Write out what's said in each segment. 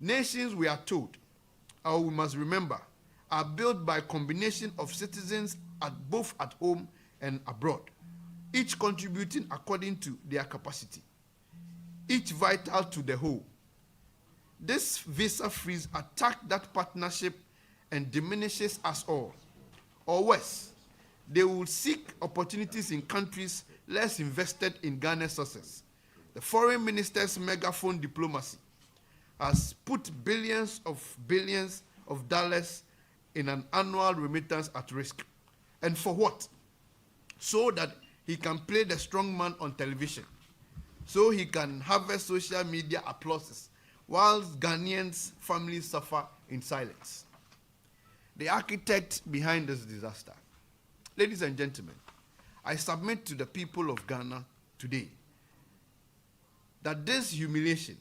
Nations, we are told, or we must remember, are built by a combination of citizens both at home and abroad, each contributing according to their capacity, each vital to the whole. This visa freeze attacks that partnership and diminishes us all. Or worse, they will seek opportunities in countries less invested in Ghana's success. The foreign minister's megaphone diplomacy has put billions of dollars in an annual remittance at risk. And for what? So that he can play the strong man on television, so he can harvest social media applauses, whilst Ghanaians' families suffer in silence. The architect behind this disaster. Ladies and gentlemen, I submit to the people of Ghana today that this humiliation,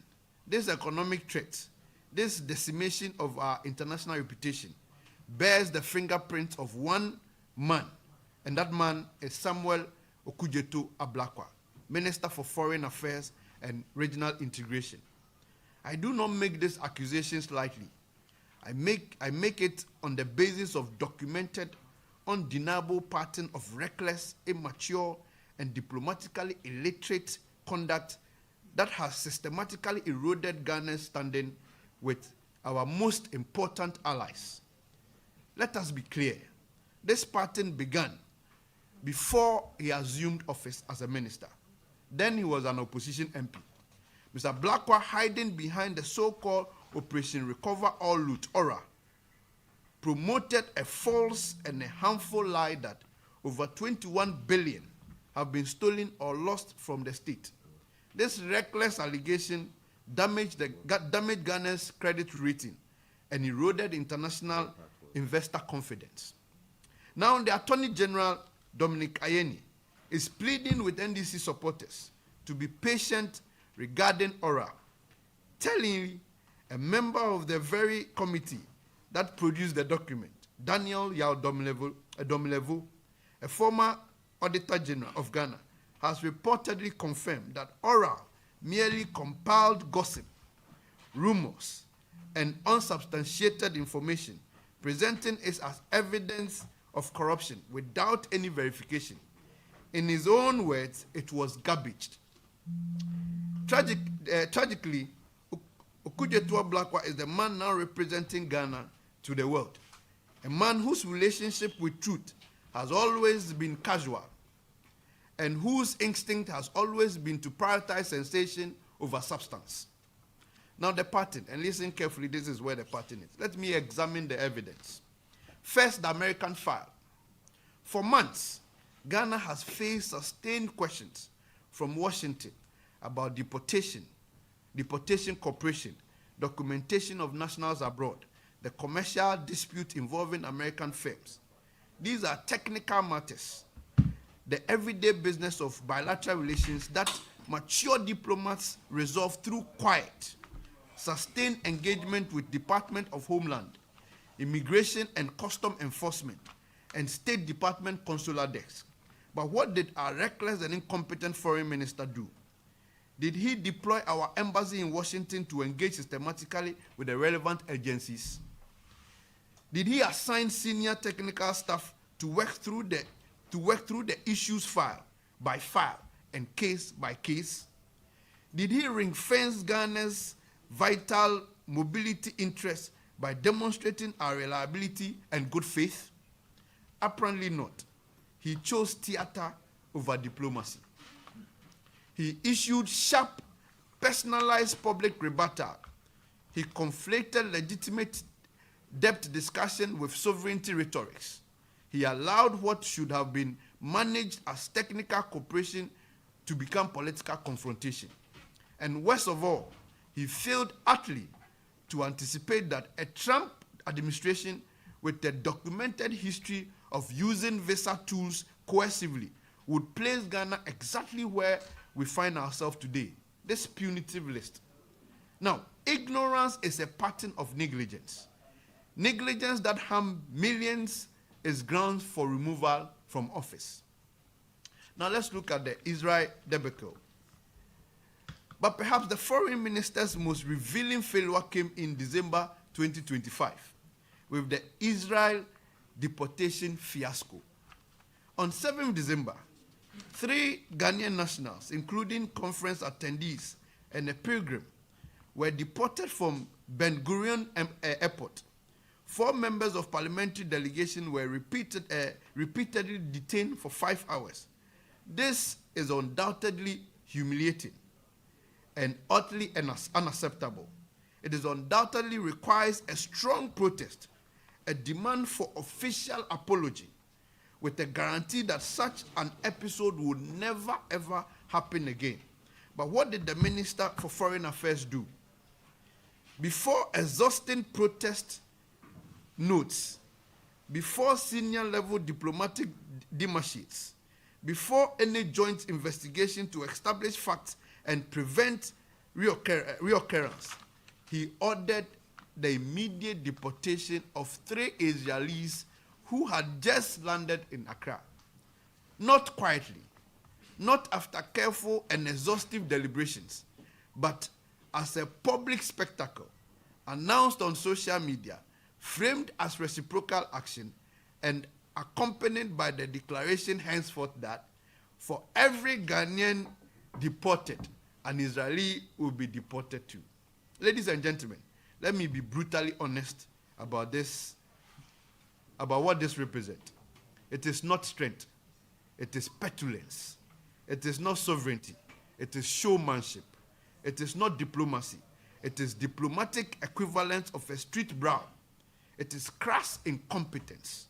this economic threat, this decimation of our international reputation bears the fingerprints of one man, and that man is Samuel Okudzeto Ablakwa, Minister for Foreign Affairs and Regional Integration. I do not make these accusations lightly. I make it on the basis of documented, undeniable pattern of reckless, immature, and diplomatically illiterate conduct that has systematically eroded Ghana's standing with our most important allies. Let us be clear. This pattern began before he assumed office as a minister. Then he was an opposition MP. Mr. Blackwell, hiding behind the so-called Operation Recover All Loot, ORA, promoted a false and a harmful lie that over 21 billion have been stolen or lost from the state. This reckless allegation damaged Ghana's credit rating and eroded international investor confidence. Now the Attorney General, Dominic Ayeni, is pleading with NDC supporters to be patient regarding ORA, telling a member of the very committee that produced the document, Daniel Yao Domilevu, a former Auditor General of Ghana, has reportedly confirmed that ORA merely compiled gossip, rumors, and unsubstantiated information, presenting it as evidence of corruption without any verification. In his own words, it was garbage. Tragically, Okudzeto Ablakwa is the man now representing Ghana to the world, a man whose relationship with truth has always been casual and whose instinct has always been to prioritize sensation over substance. Now the pattern, and listen carefully, this is where the pattern is. Let me examine the evidence. First, the American file. For months, Ghana has faced sustained questions from Washington about deportation cooperation, documentation of nationals abroad, the commercial dispute involving American firms. These are technical matters, the everyday business of bilateral relations that mature diplomats resolve through quiet, sustained engagement with Department of Homeland, Immigration and Custom Enforcement, and State Department consular desks. But what did our reckless and incompetent foreign minister do? Did he deploy our embassy in Washington to engage systematically with the relevant agencies? Did he assign senior technical staff to work through the issues file by file and case by case? Did he ring-fence Ghana's vital mobility interests by demonstrating our reliability and good faith? Apparently not. He chose theater over diplomacy. He issued sharp, personalized public rebuttal. He conflated legitimate debt discussion with sovereignty rhetorics. He allowed what should have been managed as technical cooperation to become political confrontation. And worst of all, he failed utterly to anticipate that a Trump administration with a documented history of using visa tools coercively would place Ghana exactly where we find ourselves today, this punitive list. Now, ignorance is a pattern of negligence. Negligence that harms millions is grounds for removal from office. Now let's look at the Israel debacle. But perhaps the foreign minister's most revealing failure came in December 2025 with the Israel deportation fiasco. On 7th December, 3 Ghanaian nationals, including conference attendees and a pilgrim, were deported from Ben Gurion Airport. 4 members of parliamentary delegation were repeatedly detained for 5 hours. This is undoubtedly humiliating and utterly unacceptable. It is undoubtedly requires a strong protest, a demand for official apology, with a guarantee that such an episode will never ever happen again. But what did the Minister for Foreign Affairs do? Before exhausting protest notes, before senior level diplomatic demarches, before any joint investigation to establish facts and prevent reoccurrence, he ordered the immediate deportation of 3 Israelis who had just landed in Accra. Not quietly, not after careful and exhaustive deliberations, but as a public spectacle, announced on social media, framed as reciprocal action, and accompanied by the declaration henceforth that for every Ghanaian deported, an Israeli will be deported too. Ladies and gentlemen, let me be brutally honest about this, about what this represents. It is not strength. It is petulance. It is not sovereignty. It is showmanship. It is not diplomacy. It is diplomatic equivalent of a street brawl. It is crass incompetence.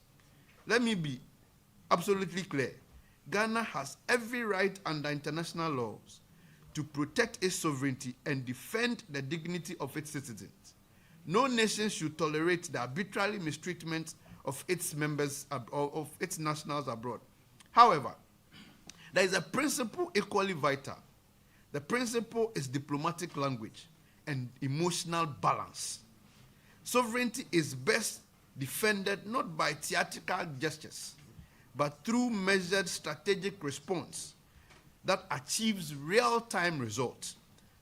Let me be absolutely clear. Ghana has every right under international laws to protect its sovereignty and defend the dignity of its citizens. No nation should tolerate the arbitrary mistreatment of its members or of its nationals abroad. However, there is a principle equally vital. The principle is diplomatic language and emotional balance. Sovereignty is best defended not by theatrical gestures, but through measured strategic response that achieves real-time results.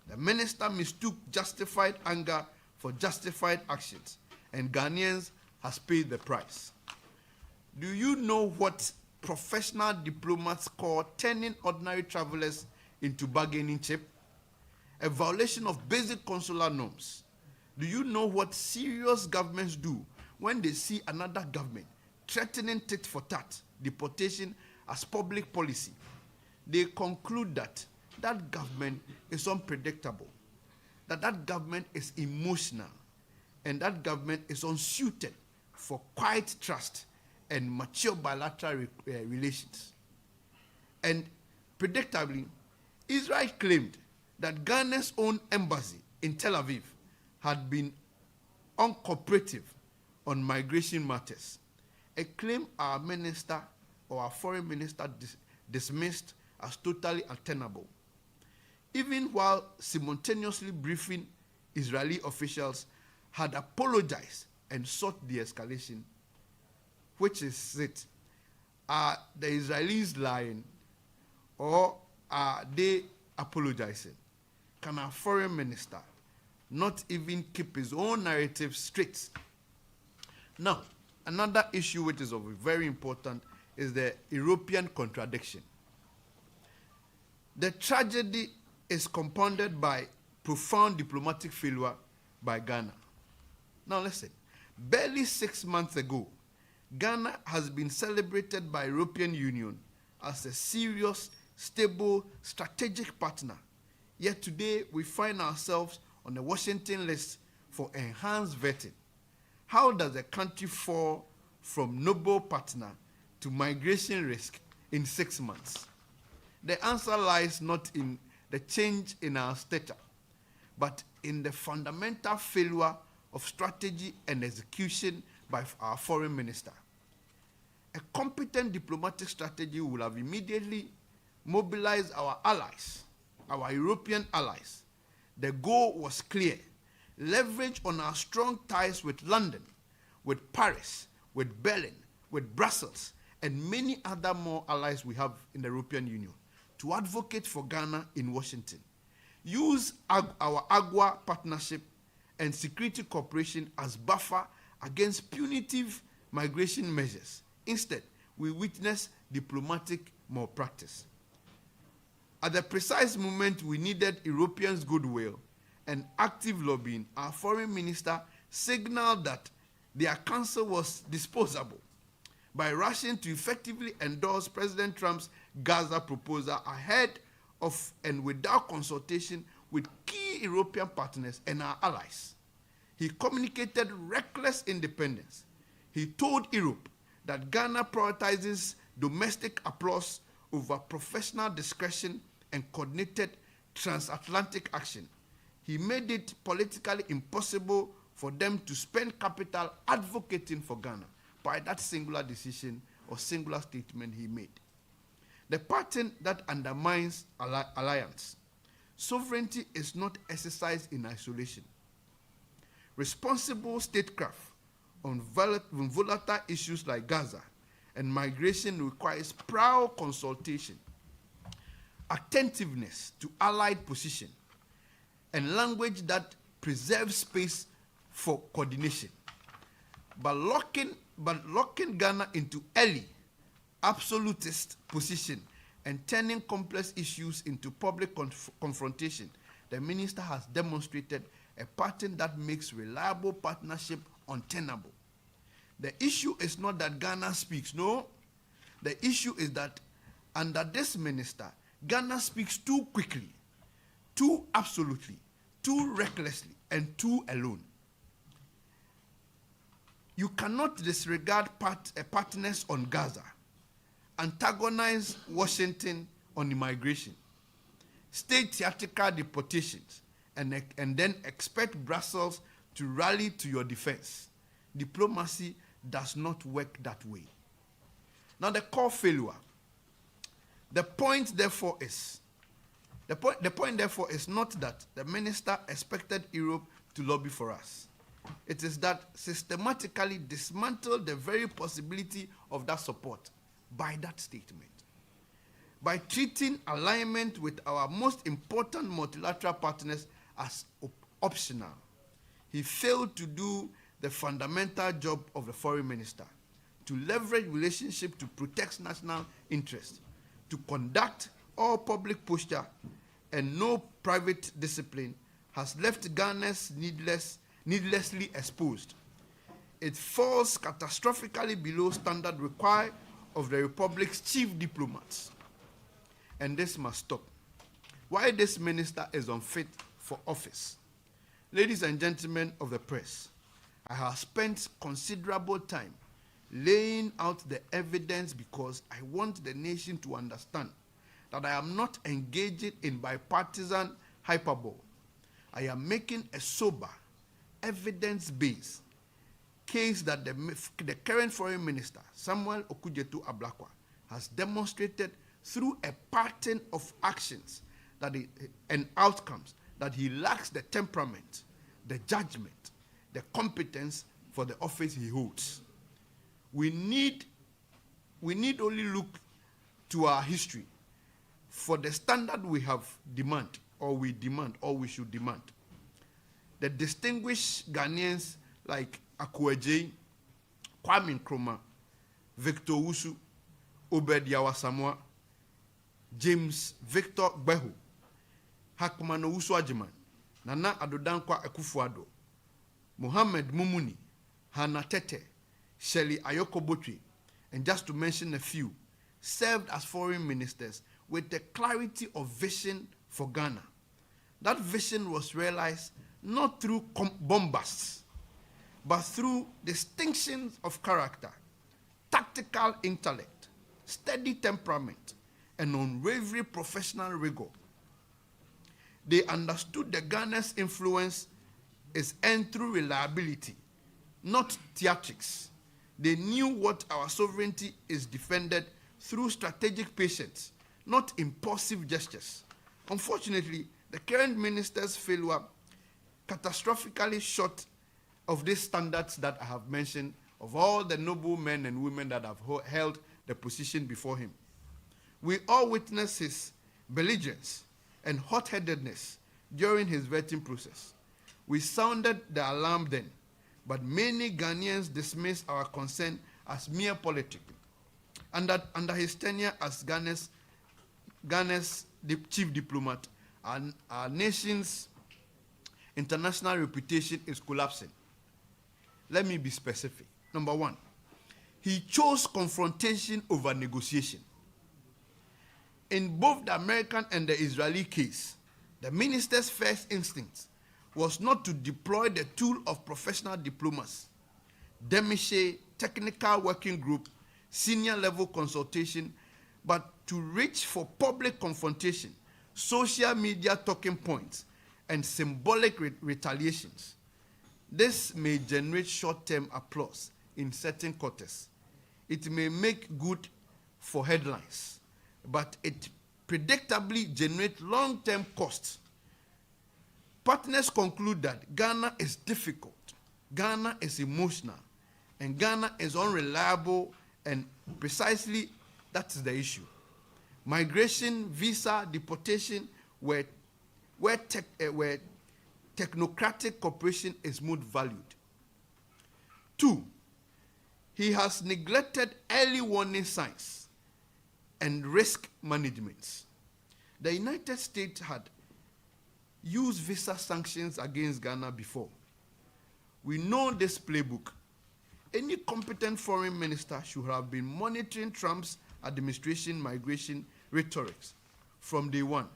The minister mistook justified anger for justified actions, and Ghanaians has paid the price. Do you know what professional diplomats call turning ordinary travelers into bargaining chip? A violation of basic consular norms. Do you know what serious governments do when they see another government threatening tit for tat deportation as public policy? They conclude that that government is unpredictable, that government is emotional, and that government is unsuited for quiet trust and mature bilateral relations. And predictably, Israel claimed that Ghana's own embassy in Tel Aviv had been uncooperative on migration matters, a claim our minister or our foreign minister dismissed as totally untenable, even while simultaneously briefing Israeli officials had apologized and sought de-escalation. Which is it? Are the Israelis lying or are they apologizing? Can our foreign minister not even keep his own narrative straight? Now, another issue which is very important is the European contradiction. The tragedy is compounded by profound diplomatic failure by Ghana. Now listen, barely 6 months ago, Ghana has been celebrated by European Union as a serious, stable, strategic partner. Yet today, we find ourselves on the Washington list for enhanced vetting. How does a country fall from noble partner to migration risk in 6 months? The answer lies not in the change in our stature, but in the fundamental failure of strategy and execution by our foreign minister. A competent diplomatic strategy will have immediately mobilized our allies, our European allies. The goal was clear. Leverage on our strong ties with London, with Paris, with Berlin, with Brussels, and many other more allies we have in the European Union to advocate for Ghana in Washington. use our AGUA partnership and security cooperation as buffer against punitive migration measures. Instead, we witness diplomatic malpractice. At the precise moment we needed Europeans' goodwill and active lobbying, our foreign minister signaled that their counsel was disposable by rushing to effectively endorse President Trump's Gaza proposal ahead of and without consultation with key European partners and our allies. He communicated reckless independence. He told Europe that Ghana prioritizes domestic applause over professional discretion and coordinated transatlantic action. He made it politically impossible for them to spend capital advocating for Ghana by that singular decision or singular statement he made. The pattern that undermines alliance. Sovereignty is not exercised in isolation. Responsible statecraft on volatile issues like Gaza and migration requires proud consultation, attentiveness to allied position, and language that preserves space for coordination. But locking Ghana into early, absolutist position and turning complex issues into public confrontation, the minister has demonstrated a pattern that makes reliable partnership untenable. The issue is not that Ghana speaks, no. The issue is that under this minister, Ghana speaks too quickly, too absolutely, too recklessly, and too alone. You cannot disregard partners on Gaza, antagonize Washington on immigration, stage theatrical deportations, and then expect Brussels to rally to your defense. Diplomacy does not work that way. Now the core failure. The point therefore is not that the minister expected Europe to lobby for us. It is that systematically dismantle the very possibility of that support by that statement. By treating alignment with our most important multilateral partners as optional, he failed to do the fundamental job of the foreign minister, to leverage relationship to protect national interests, to conduct all public posture and no private discipline, has left Ghana's needlessly exposed. It falls catastrophically below standard required of the Republic's chief diplomats. And this must stop. Why this minister is unfit for office? Ladies and gentlemen of the press, I have spent considerable time laying out the evidence because I want the nation to understand that I am not engaging in bipartisan hyperbole. I am making a sober, evidence-based case that the current foreign minister, Samuel Okudzeto-Ablakwa, has demonstrated through a pattern of actions and outcomes that he lacks the temperament, the judgment, the competence for the office he holds. We need only look to our history for the standard we should demand. The distinguished Ghanaians like Akuaje, Kwame Nkrumah, Victor Usu, Obediawa Samoa, James Victor Gbehu, Hakman Owusu Ajiman, Nana Adodankwa Akufo-Addo, Mohammed Mumuni, Hannah Tete, Shelley Ayoko Botwe, and just to mention a few, served as foreign ministers with the clarity of vision for Ghana. That vision was realized not through bombasts, but through distinctions of character, tactical intellect, steady temperament, and unwavering professional rigor. They understood that Ghana's influence is earned through reliability, not theatrics. They knew what our sovereignty is defended through strategic patience, not impulsive gestures. Unfortunately, the current minister's failure catastrophically short of these standards that I have mentioned of all the noble men and women that have held the position before him. We all witness his belligerence and hot-headedness during his vetting process. We sounded the alarm then, but many Ghanaians dismissed our concern as mere politics. Under his tenure as Ghana's chief diplomat, our nation's international reputation is collapsing. Let me be specific. Number one, he chose confrontation over negotiation. In both the American and the Israeli case, the minister's first instinct was not to deploy the tool of professional diplomacy, demiche, technical working group, senior level consultation, but to reach for public confrontation, social media talking points, and symbolic retaliations. This may generate short-term applause in certain quarters. It may make good for headlines, but it predictably generates long-term costs. Partners conclude that Ghana is difficult, Ghana is emotional, and Ghana is unreliable, and precisely that's the issue. Migration, visa, deportation, where technocratic cooperation is most valued. 2, he has neglected early warning signs and risk management. The United States had used visa sanctions against Ghana before. We know this playbook. Any competent foreign minister should have been monitoring Trump's administration migration rhetorics from day one,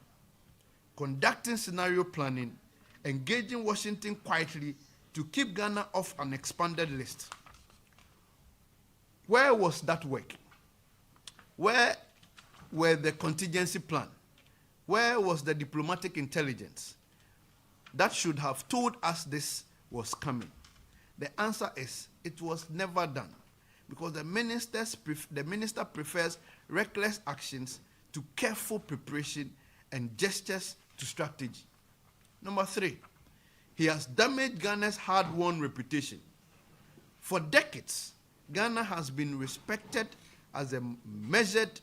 conducting scenario planning, engaging Washington quietly to keep Ghana off an expanded list. Where was that work? Where were the contingency plan? Where was the diplomatic intelligence that should have told us this was coming? The answer is it was never done, because the minister prefers reckless actions to careful preparation and gestures to strategy. Number 3, he has damaged Ghana's hard-won reputation. For decades, Ghana has been respected as a measured,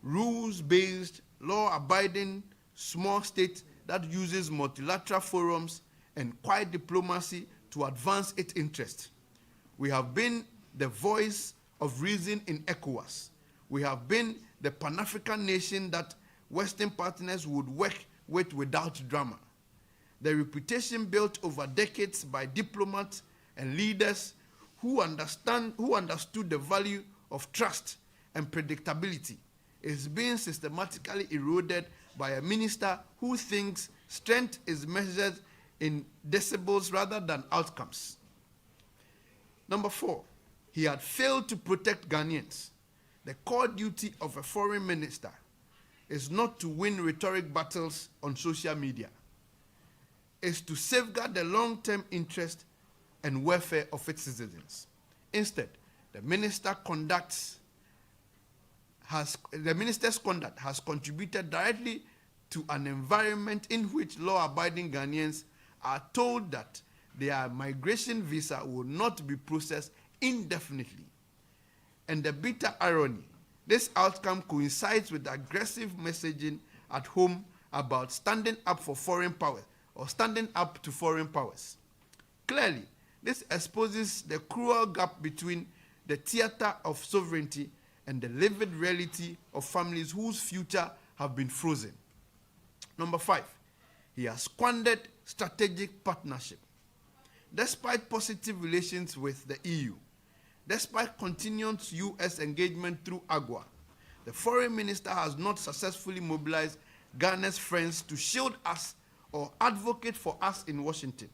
rules-based, law-abiding small state that uses multilateral forums and quiet diplomacy to advance its interests. We have been the voice of reason in ECOWAS. We have been the Pan-African nation that Western partners would work with without drama. The reputation built over decades by diplomats and leaders who understood the value of trust and predictability is being systematically eroded by a minister who thinks strength is measured in decibels rather than outcomes. Number 4, he had failed to protect Ghanaians. The core duty of a foreign minister is not to win rhetoric battles on social media. It's to safeguard the long-term interest and welfare of its citizens. Instead, the minister's conduct has contributed directly to an environment in which law-abiding Ghanaians are told that their migration visa will not be processed indefinitely. And the bitter irony, this outcome coincides with aggressive messaging at home about standing up for foreign powers or standing up to foreign powers. Clearly, this exposes the cruel gap between the theater of sovereignty and the lived reality of families whose future have been frozen. Number 5, he has squandered strategic partnership. Despite positive relations with the EU, despite continuous U.S. engagement through AGWA, the foreign minister has not successfully mobilized Ghana's friends to shield us or advocate for us in Washington.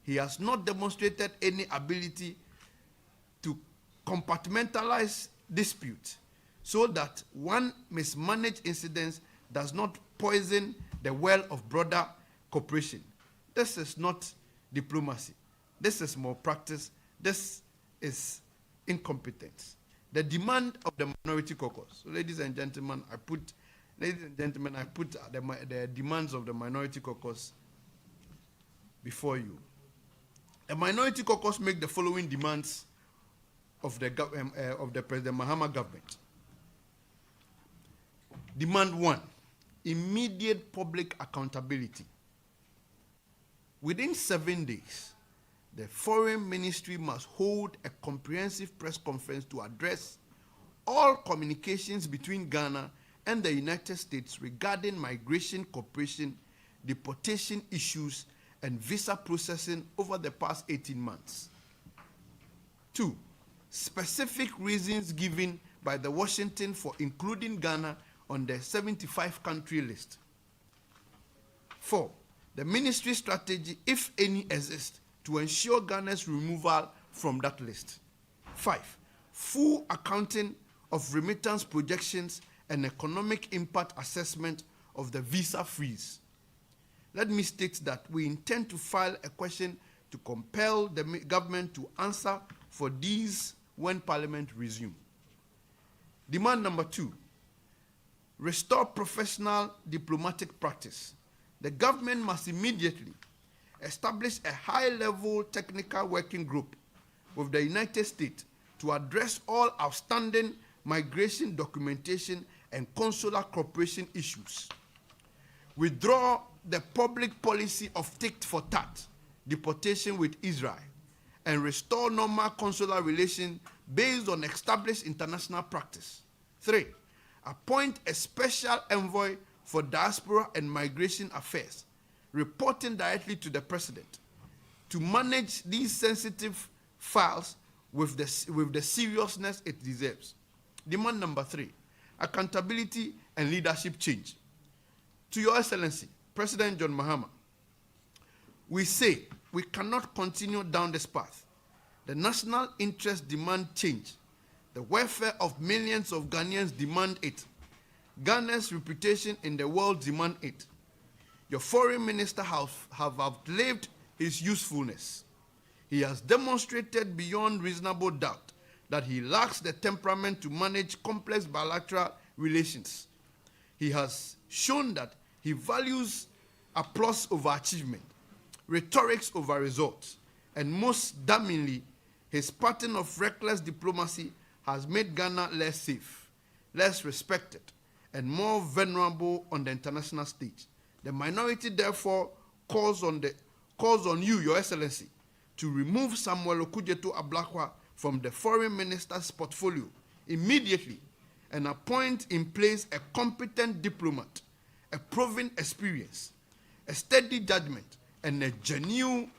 He has not demonstrated any ability to compartmentalize disputes so that one mismanaged incidents does not poison the well of broader cooperation. This is not diplomacy. This is malpractice. This is incompetence. The demand of the minority caucus. So, ladies and gentlemen, I put the demands of the minority caucus before you. The minority caucus make the following demands of the President Mahama government. Demand 1, immediate public accountability. Within 7 days, the Foreign Ministry must hold a comprehensive press conference to address all communications between Ghana and the United States regarding migration cooperation, deportation issues, and visa processing over the past 18 months. 2. Specific reasons given by the Washington for including Ghana on the 75-country list. 4. The ministry strategy, if any, exists to ensure Ghana's removal from that list. 5. Full accounting of remittance projections and economic impact assessment of the visa freeze. Let me state that we intend to file a question to compel the government to answer for these when Parliament resumes. Demand number 2, restore professional diplomatic practice. The government must immediately establish a high-level technical working group with the United States to address all outstanding migration documentation and consular cooperation issues. Withdraw the public policy of tit for tat, deportation with Israel, and restore normal consular relations based on established international practice. 3. Appoint a special envoy for diaspora and migration affairs, reporting directly to the president, to manage these sensitive files with the seriousness it deserves. Demand number 3, accountability and leadership change. To Your Excellency, President John Mahama, we say we cannot continue down this path. The national interest demand change. The welfare of millions of Ghanaians demand it. Ghana's reputation in the world demand it. Your foreign minister have outlived his usefulness. He has demonstrated beyond reasonable doubt that he lacks the temperament to manage complex bilateral relations. He has shown that he values applause over achievement, rhetorics over results, and most damningly, his pattern of reckless diplomacy has made Ghana less safe, less respected, and more vulnerable on the international stage. The minority therefore calls on you, Your Excellency, to remove Samuel Okudzeto Ablakwa from the foreign minister's portfolio immediately and appoint in place a competent diplomat, a proven experience, a steady judgment, and a genuine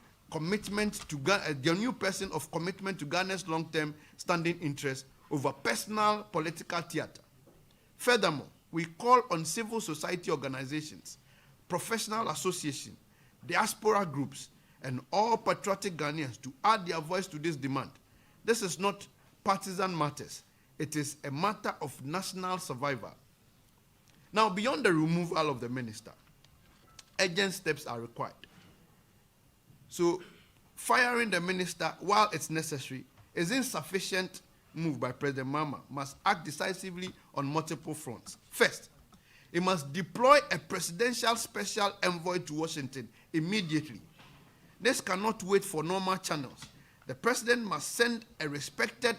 person of commitment to Ghana's long-term standing interests over personal political theater. Furthermore, we call on civil society organizations, professional associations, diaspora groups, and all patriotic Ghanaians to add their voice to this demand. This is not partisan matters. It is a matter of national survival. Now, beyond the removal of the minister, urgent steps are required. So, firing the minister while it's necessary is insufficient move by President Mahama. Must act decisively on multiple fronts. First, he must deploy a presidential special envoy to Washington immediately. This cannot wait for normal channels. The president must send a respected,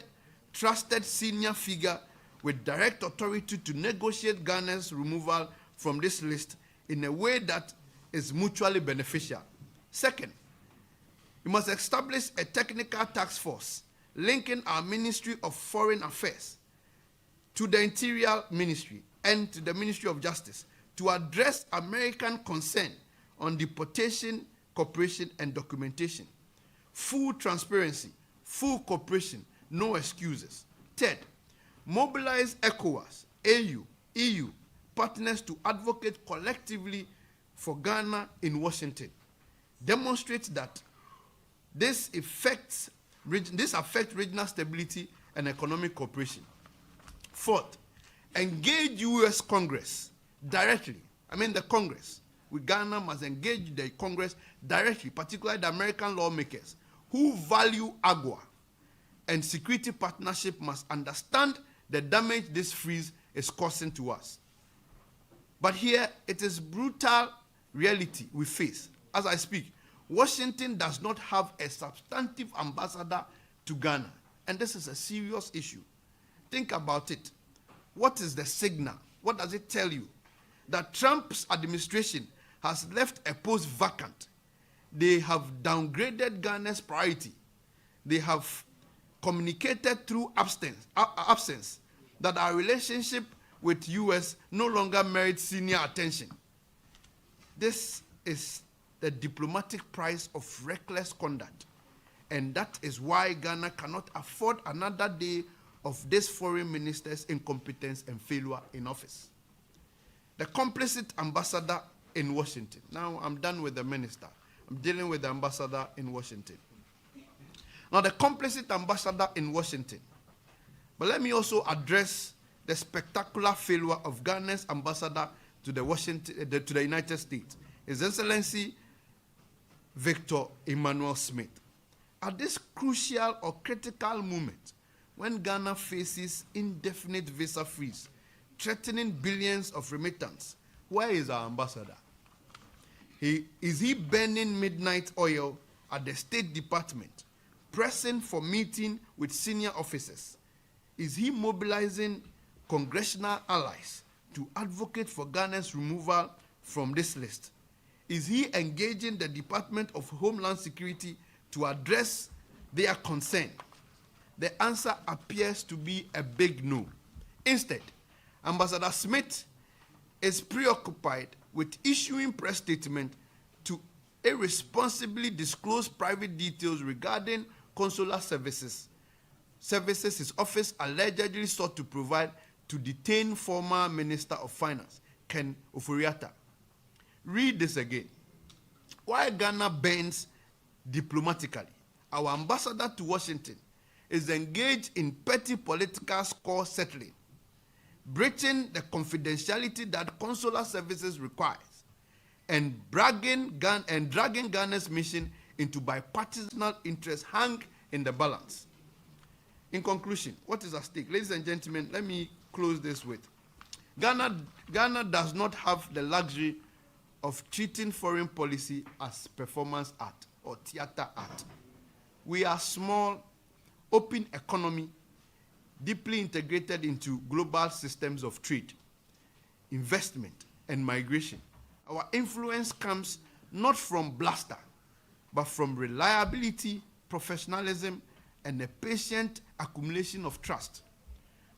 trusted senior figure with direct authority to negotiate Ghana's removal from this list in a way that is mutually beneficial. Second, we must establish a technical task force linking our Ministry of Foreign Affairs to the Interior Ministry and to the Ministry of Justice to address American concern on deportation, cooperation, and documentation. Full transparency, full cooperation, no excuses. Third, mobilize ECOWAS, AU, EU partners to advocate collectively for Ghana in Washington. Demonstrate that this affects regional stability and economic cooperation. Fourth, engage U.S. Congress directly. The Congress. Ghana must engage the Congress directly, particularly the American lawmakers who value AGUA and security partnership must understand the damage this freeze is causing to us. But here, it is brutal reality we face. As I speak, Washington does not have a substantive ambassador to Ghana, and this is a serious issue. Think about it. What is the signal? What does it tell you? That Trump's administration has left a post vacant, They have downgraded Ghana's priority. They have communicated through absence that our relationship with U.S. no longer merits senior attention. This is the diplomatic price of reckless conduct, and that is why Ghana cannot afford another day of this foreign minister's incompetence and failure in office. The complicit ambassador in Washington. Now I'm done with the minister. I'm dealing with the ambassador in Washington. Now the complicit ambassador in Washington. But let me also address the spectacular failure of Ghana's ambassador to the United States, His Excellency Victor Emmanuel Smith. At this crucial or critical moment, when Ghana faces indefinite visa freeze, threatening billions of remittance, where is our ambassador? Is he burning midnight oil at the State Department, pressing for meeting with senior officers? Is he mobilizing congressional allies to advocate for Ghana's removal from this list? Is he engaging the Department of Homeland Security to address their concern? The answer appears to be a big no. Instead, Ambassador Smith is preoccupied with issuing press statement to irresponsibly disclose private details regarding consular services his office allegedly sought to provide to detain former Minister of Finance, Ken Ofori-Atta. Read this again. While Ghana bends diplomatically, our ambassador to Washington is engaged in petty political score settling, breaching the confidentiality that consular services requires, and dragging Ghana's mission into bipartisan interests hang in the balance. In conclusion, what is at stake? Ladies and gentlemen, let me close this with. Ghana does not have the luxury of treating foreign policy as performance art or theater art. We are small, open economy, deeply integrated into global systems of trade, investment, and migration. Our influence comes not from bluster, but from reliability, professionalism, and a patient accumulation of trust.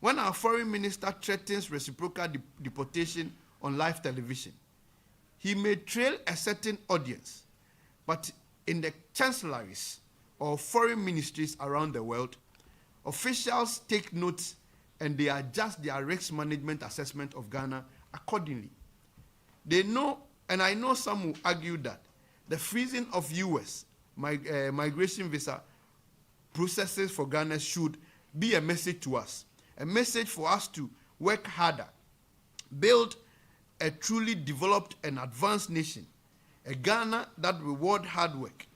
When our foreign minister threatens reciprocal deportation on live television, he may trail a certain audience, but in the chancelleries or foreign ministries around the world, officials take notes and they adjust their risk management assessment of Ghana accordingly. They know, and I know some will argue that the freezing of U.S. migration visa processes for Ghana should be a message to us, a message for us to work harder, build a truly developed and advanced nation, a Ghana that rewards hard work,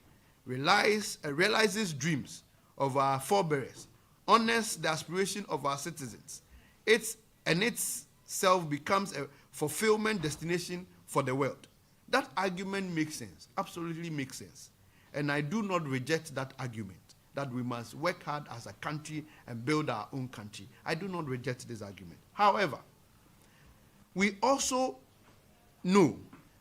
realizes dreams of our forebears, honors the aspiration of our citizens. Itself becomes a fulfillment destination for the world. That argument makes sense, absolutely makes sense. And I do not reject that argument, that we must work hard as a country and build our own country. I do not reject this argument. However, we also know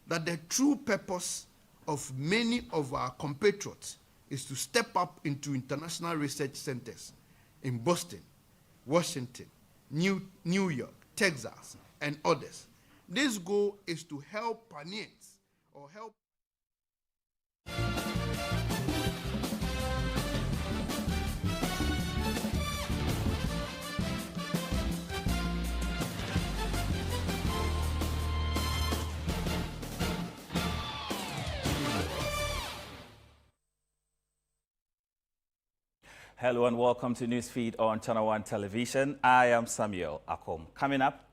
that the true purpose of many of our compatriots is to step up into international research centers in Boston, Washington, New York, Texas, and others. This goal is to help pioneers or help. Hello and welcome to Newsfeed on Channel 1 Television. I am Samuel Akom. Coming up,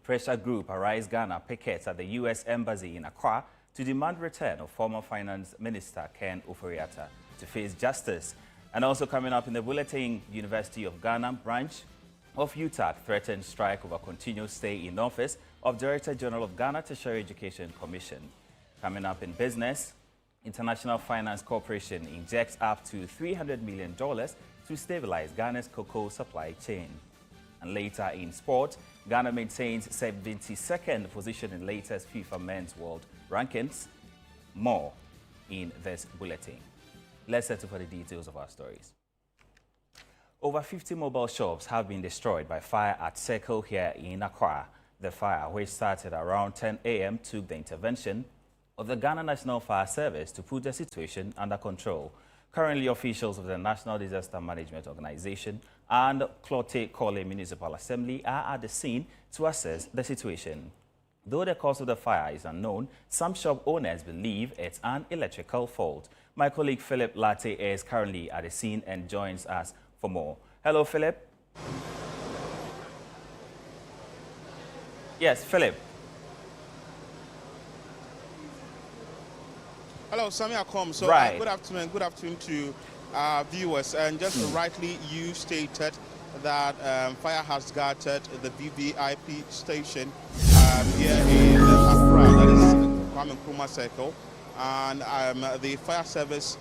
pressure group Arise Ghana pickets at the U.S. Embassy in Accra to demand return of former Finance Minister Ken Ofori-Atta to face justice. And also coming up in the bulletin, University of Ghana branch of UTAC threatened strike over continued stay in office of Director General of Ghana Tertiary Education Commission. Coming up in business, International Finance Corporation injects up to $300 million to stabilize Ghana's cocoa supply chain. And later in sport, Ghana maintains 72nd position in latest FIFA Men's World Rankings. More in this bulletin. Let's settle for the details of our stories. Over 50 mobile shops have been destroyed by fire at Circle here in Accra. The fire, which started around 10 a.m., took the intervention of the Ghana National Fire Service to put the situation under control. Currently, officials of the National Disaster Management Organization and Clote Kole Municipal Assembly are at the scene to assess the situation. Though the cause of the fire is unknown, some shop owners believe it's an electrical fault. My colleague Philip Latte is currently at the scene and joins us for more. Hello, Philip. Yes, Philip. Hello, Sammy Akom. So, right. Good afternoon to our viewers. And just rightly, you stated that fire has gutted the VVIP station here in Accra, that is Kwame Nkrumah Circle. And the fire service